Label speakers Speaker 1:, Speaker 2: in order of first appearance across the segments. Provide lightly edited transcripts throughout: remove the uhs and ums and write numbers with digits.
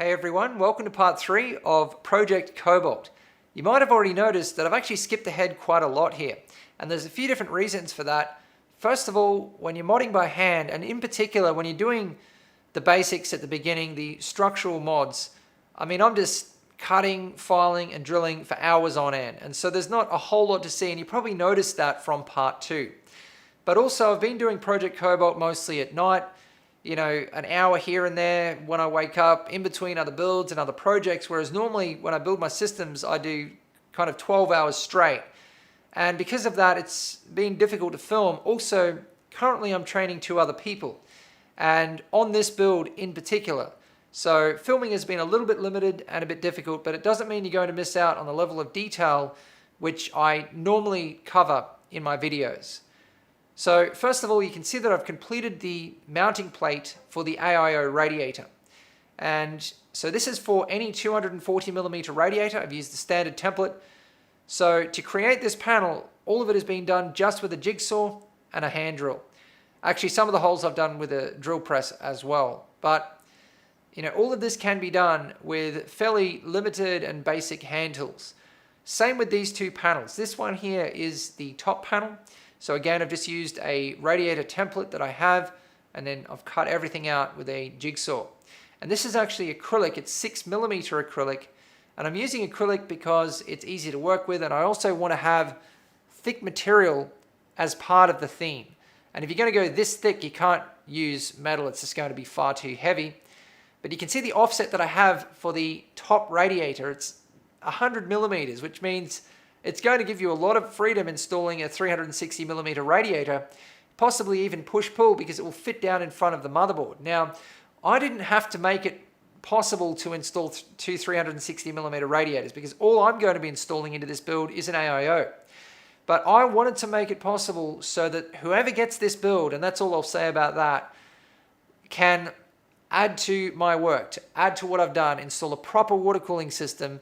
Speaker 1: Hey everyone, welcome to part 3 of Project Cobalt. You might have already noticed that I've actually skipped ahead quite a lot here, and there's a few different reasons for that. First of all, when you're modding by hand, and in particular when you're doing the basics at the beginning, the structural mods, I'm just cutting, filing and drilling for hours on end, and so there's not a whole lot to see, and you probably noticed that from part 2. But also I've been doing Project Cobalt mostly at night, an hour here and there when I wake up, in between other builds and other projects, whereas normally when I build my systems, I do kind of 12 hours straight. And because of that, it's been difficult to film. Also, currently I'm training 2 other people, and on this build in particular. So filming has been a little bit limited and a bit difficult, but it doesn't mean you're going to miss out on the level of detail which I normally cover in my videos. So first of all, you can see that I've completed the mounting plate for the AIO radiator. And so this is for any 240mm radiator. I've used the standard template. So to create this panel, all of it has been done just with a jigsaw and a hand drill. Actually, some of the holes I've done with a drill press as well. But all of this can be done with fairly limited and basic hand tools. Same with these 2 panels. This one here is the top panel. So again, I've just used a radiator template that I have, and then I've cut everything out with a jigsaw. And this is actually acrylic. It's 6mm acrylic. And I'm using acrylic because it's easy to work with, and I also want to have thick material as part of the theme. And if you're going to go this thick, you can't use metal. It's just going to be far too heavy. But you can see the offset that I have for the top radiator. It's 100mm, which means it's going to give you a lot of freedom installing a 360mm radiator, possibly even push-pull, because it will fit down in front of the motherboard. Now, I didn't have to make it possible to install 2 360mm radiators, because all I'm going to be installing into this build is an AIO. But I wanted to make it possible so that whoever gets this build, and that's all I'll say about that, can add to my work, to add to what I've done, install a proper water cooling system,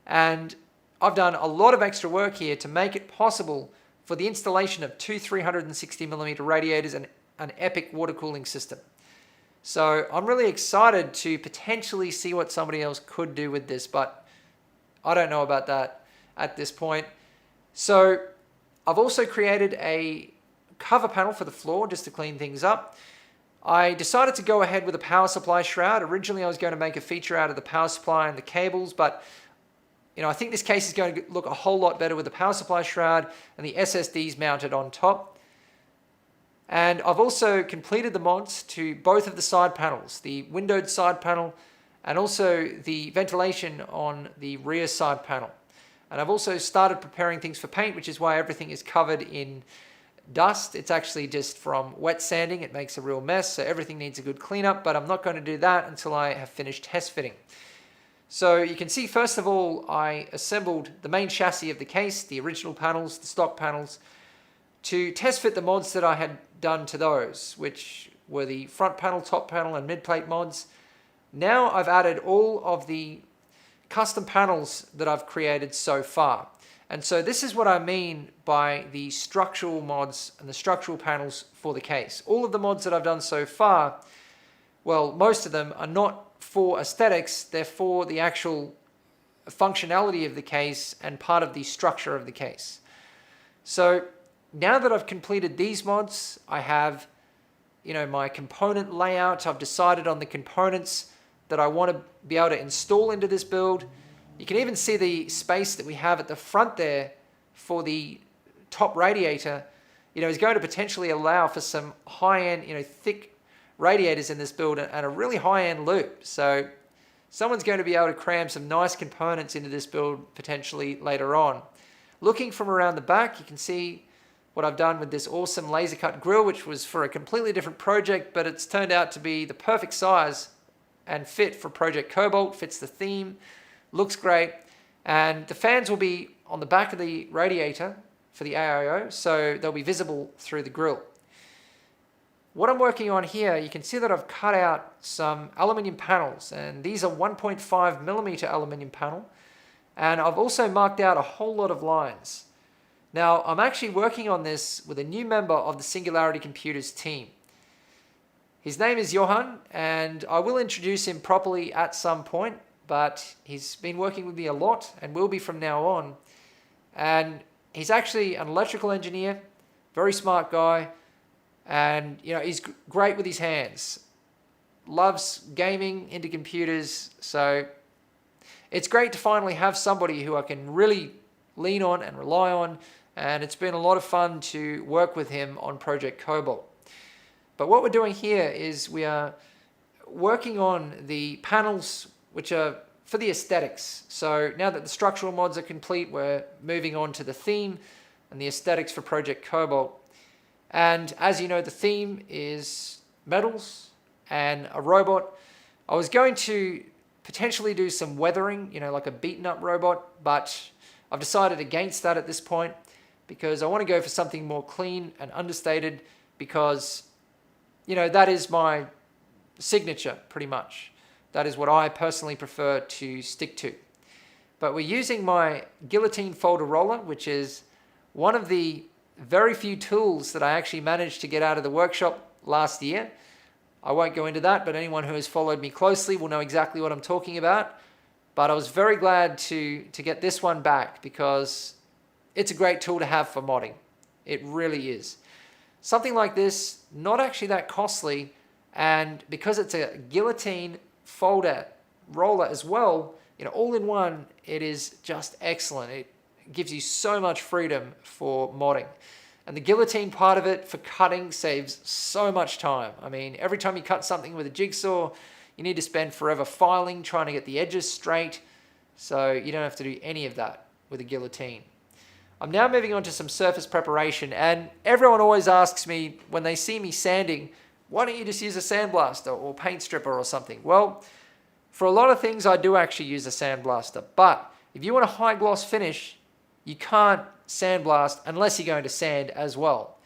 Speaker 1: and I've done a lot of extra work here to make it possible for the installation of 2 360mm radiators and an epic water cooling system. So I'm really excited to potentially see what somebody else could do with this, but I don't know about that at this point. So I've also created a cover panel for the floor just to clean things up. I decided to go ahead with a power supply shroud. Originally I was going to make a feature out of the power supply and the cables, but I think this case is going to look a whole lot better with the power supply shroud and the SSDs mounted on top. And I've also completed the mods to both of the side panels, the windowed side panel and also the ventilation on the rear side panel. And I've also started preparing things for paint, which is why everything is covered in dust. It's actually just from wet sanding. It makes a real mess, so everything needs a good cleanup, but I'm not going to do that until I have finished test fitting. So you can see, first of all, I assembled the main chassis of the case, the original panels, the stock panels, to test fit the mods that I had done to those, which were the front panel, top panel, and mid-plate mods. Now I've added all of the custom panels that I've created so far. And so this is what I mean by the structural mods and the structural panels for the case. All of the mods that I've done so far, well, most of them are not for aesthetics, they're for the actual functionality of the case and part of the structure of the case. So now that I've completed these mods, I have my component layout. I've decided on the components that I want to be able to install into this build. You can even see the space that we have at the front there for the top radiator is going to potentially allow for some high-end, thick radiators in this build and a really high-end loop. So someone's going to be able to cram some nice components into this build potentially later on. Looking from around the back, you can see what I've done with this awesome laser cut grill, which was for a completely different project, but it's turned out to be the perfect size and fit for Project Cobalt, fits the theme, looks great. And the fans will be on the back of the radiator for the AIO, so they'll be visible through the grill. What I'm working on here, you can see that I've cut out some aluminium panels, and these are 1.5mm aluminium panel, and I've also marked out a whole lot of lines. Now, I'm actually working on this with a new member of the SingularityComputers team. His name is Johan, and I will introduce him properly at some point, but he's been working with me a lot and will be from now on. And he's actually an electrical engineer, very smart guy, and he's great with his hands. Loves gaming, into computers, so it's great to finally have somebody who I can really lean on and rely on, and it's been a lot of fun to work with him on Project Cobalt. But what we're doing here is we are working on the panels which are for the aesthetics. So now that the structural mods are complete, we're moving on to the theme and the aesthetics for Project Cobalt. And as you know, the theme is metals and a robot. I was going to potentially do some weathering, like a beaten up robot, but I've decided against that at this point because I want to go for something more clean and understated because, that is my signature pretty much. That is what I personally prefer to stick to. But we're using my guillotine folder roller, which is one of the very few tools that I actually managed to get out of the workshop last year. I won't go into that, but anyone who has followed me closely will know exactly what I'm talking about. But I was very glad to get this one back because it's a great tool to have for modding. It really is. Something like this, not actually that costly, and because it's a guillotine folder roller as well, all in one, it is just excellent. It gives you so much freedom for modding. And the guillotine part of it for cutting saves so much time. I mean, every time you cut something with a jigsaw, you need to spend forever filing, trying to get the edges straight. So you don't have to do any of that with a guillotine. I'm now moving on to some surface preparation, and everyone always asks me when they see me sanding, why don't you just use a sandblaster or paint stripper or something? Well, for a lot of things I do actually use a sandblaster, but if you want a high gloss finish, you can't sandblast unless you're going to sand as well.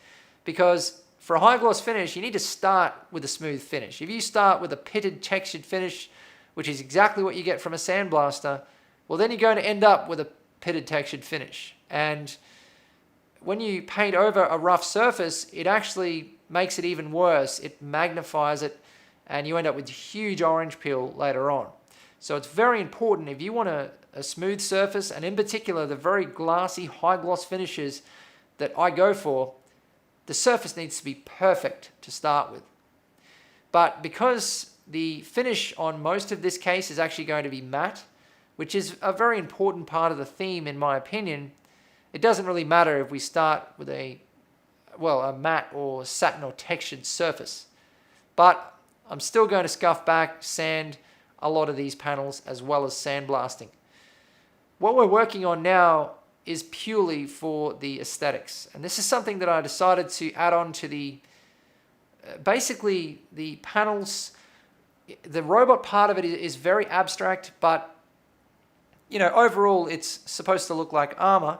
Speaker 1: Because for a high gloss finish, you need to start with a smooth finish. If you start with a pitted textured finish, which is exactly what you get from a sandblaster, well then you're going to end up with a pitted textured finish. And when you paint over a rough surface, it actually makes it even worse. It magnifies it, and you end up with huge orange peel later on. So it's very important if you want a smooth surface, and in particular the very glassy high gloss finishes that I go for, the surface needs to be perfect to start with. But because the finish on most of this case is actually going to be matte, which is a very important part of the theme in my opinion, it doesn't really matter if we start with a matte or satin or textured surface. But I'm still going to scuff back, sand a lot of these panels as well as sandblasting. What we're working on now is purely for the aesthetics. And this is something that I decided to add on to the, basically the panels. The robot part of it is very abstract, but overall it's supposed to look like armor.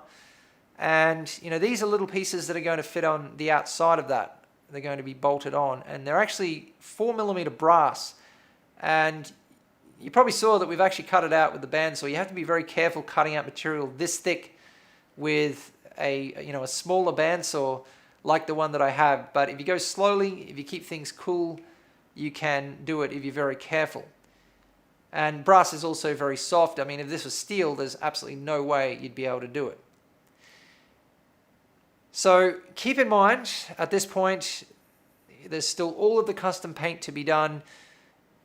Speaker 1: And these are little pieces that are going to fit on the outside of that. They're going to be bolted on, and they're actually 4mm brass. And you probably saw that we've actually cut it out with the bandsaw. You have to be very careful cutting out material this thick with a smaller bandsaw like the one that I have. But if you go slowly, if you keep things cool, you can do it if you're very careful. And brass is also very soft. I mean, if this was steel, there's absolutely no way you'd be able to do it. So keep in mind, at this point, there's still all of the custom paint to be done.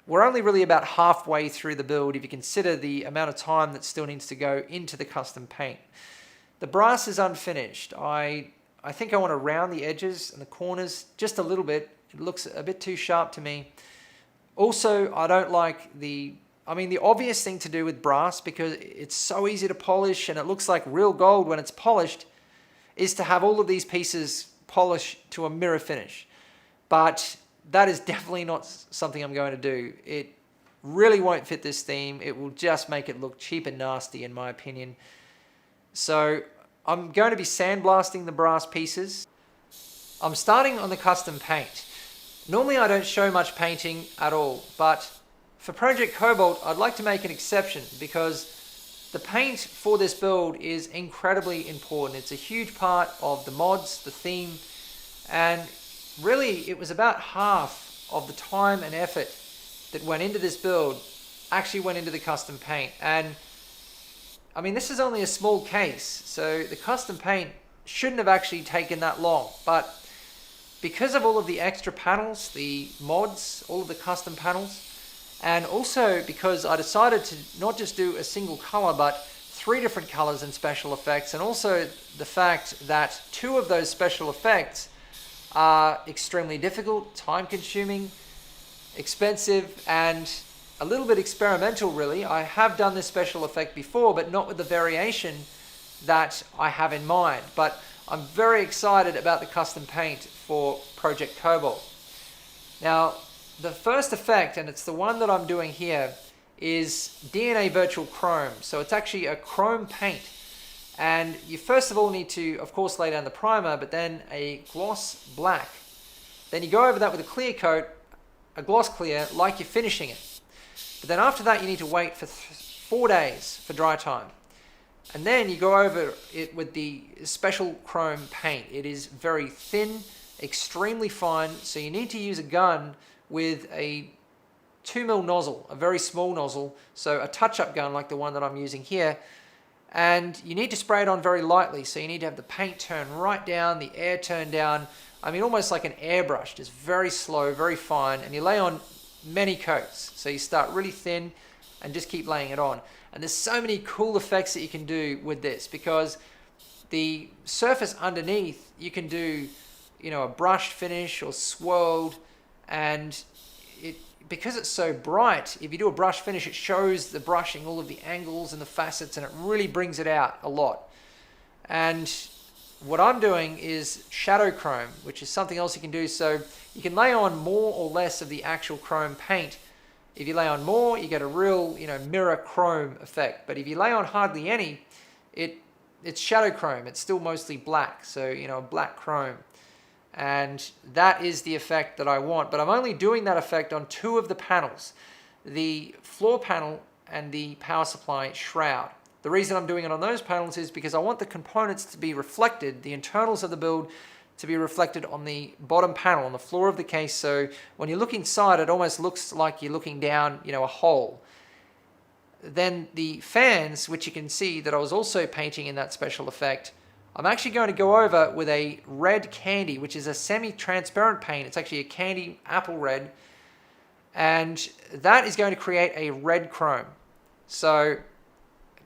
Speaker 1: We're only really about halfway through the build if you consider the amount of time that still needs to go into the custom paint. The brass is unfinished. I think I want to round the edges and the corners just a little bit. It looks a bit too sharp to me. Also, I don't like the obvious thing to do with brass, because it's so easy to polish and it looks like real gold when it's polished, is to have all of these pieces polished to a mirror finish. But that is definitely not something I'm going to do. It really won't fit this theme. It will just make it look cheap and nasty in my opinion. So I'm going to be sandblasting the brass pieces. I'm starting on the custom paint. Normally I don't show much painting at all, but for Project Cobalt I'd like to make an exception because the paint for this build is incredibly important. It's a huge part of the mods, the theme, and really it was about half of the time and effort that went into this build actually went into the custom paint. And I mean, this is only a small case, so the custom paint shouldn't have actually taken that long. But because of all of the extra panels, the mods, all of the custom panels, and also because I decided to not just do a single color, but 3 different colors and special effects, and also the fact that 2 of those special effects are extremely difficult, time-consuming, expensive, and a little bit experimental, really. I have done this special effect before, but not with the variation that I have in mind. But I'm very excited about the custom paint for Project Cobalt. Now, the first effect, and it's the one that I'm doing here, is DNA Virtual Chrome. So it's actually a chrome paint. And you first of all need to, of course, lay down the primer, but then a gloss black. Then you go over that with a clear coat, a gloss clear, like you're finishing it. But then after that, you need to wait for 4 days for dry time. And then you go over it with the special chrome paint. It is very thin, extremely fine, so you need to use a gun with a 2mm nozzle, a very small nozzle, so a touch-up gun like the one that I'm using here. And you need to spray it on very lightly, so you need to have the paint turn right down, the air turn down. I mean, almost like an airbrush, just very slow, very fine, and you lay on many coats. So you start really thin and just keep laying it on. And there's so many cool effects that you can do with this, because the surface underneath, you can do, you know, a brushed finish or swirled, and because it's so bright, if you do a brush finish, it shows the brushing, all of the angles and the facets, and it really brings it out a lot. And what I'm doing is shadow chrome, which is something else you can do. So you can lay on more or less of the actual chrome paint. If you lay on more, you get a real, you know, mirror chrome effect. But if you lay on hardly any, it's shadow chrome. It's still mostly black, so, you know, black chrome. And that is the effect that I want. But I'm only doing that effect on 2 of the panels, the floor panel and the power supply shroud. The reason I'm doing it on those panels is because I want the components to be reflected, the internals of the build to be reflected on the bottom panel, on the floor of the case. So when you look inside, it almost looks like you're looking down, you know, a hole. Then the fans, which you can see that I was also painting in that special effect, I'm actually going to go over with a red candy, which is a semi-transparent paint. It's actually a candy apple red. And that is going to create a red chrome. So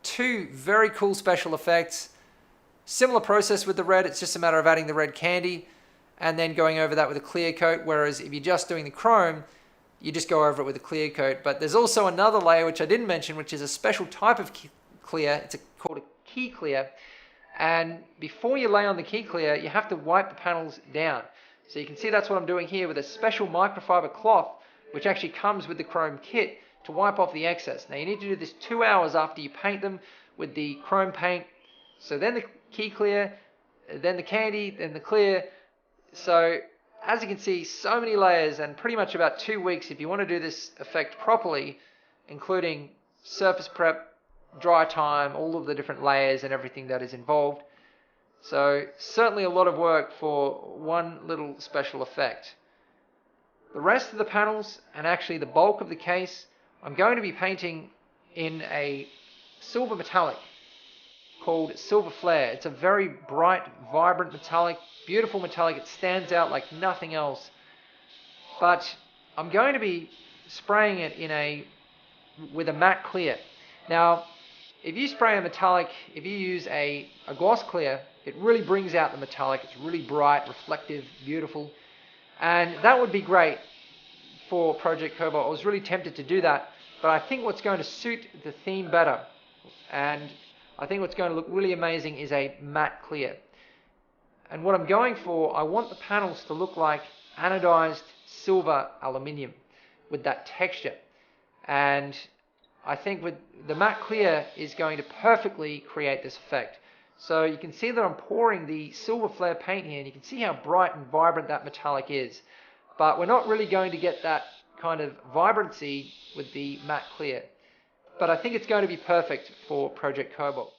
Speaker 1: 2 very cool special effects. Similar process with the red. It's just a matter of adding the red candy and then going over that with a clear coat. Whereas if you're just doing the chrome, you just go over it with a clear coat. But there's also another layer, which I didn't mention, which is a special type of clear. It's called a key clear. And before you lay on the key clear, you have to wipe the panels down. So you can see that's what I'm doing here with a special microfiber cloth, which actually comes with the chrome kit, to wipe off the excess. Now you need to do this 2 hours after you paint them with the chrome paint. So then the key clear, then the candy, then the clear. So as you can see, so many layers, and pretty much about 2 weeks if you want to do this effect properly, including surface prep, dry time, all of the different layers and everything that is involved. So certainly a lot of work for one little special effect. The rest of the panels, and actually the bulk of the case, I'm going to be painting in a silver metallic called Silver Flare. It's a very bright, vibrant metallic, beautiful metallic. It stands out like nothing else. But I'm going to be spraying it with a matte clear. Now, if you spray a metallic, if you use a gloss clear, it really brings out the metallic. It's really bright, reflective, beautiful. And that would be great for Project Cobalt. I was really tempted to do that, but I think what's going to suit the theme better, and I think what's going to look really amazing, is a matte clear. And what I'm going for, I want the panels to look like anodized silver aluminium with that texture. And I think with the matte clear is going to perfectly create this effect. So you can see that I'm pouring the Silver Flare paint here, and you can see how bright and vibrant that metallic is. But we're not really going to get that kind of vibrancy with the matte clear. But I think it's going to be perfect for Project Cobalt.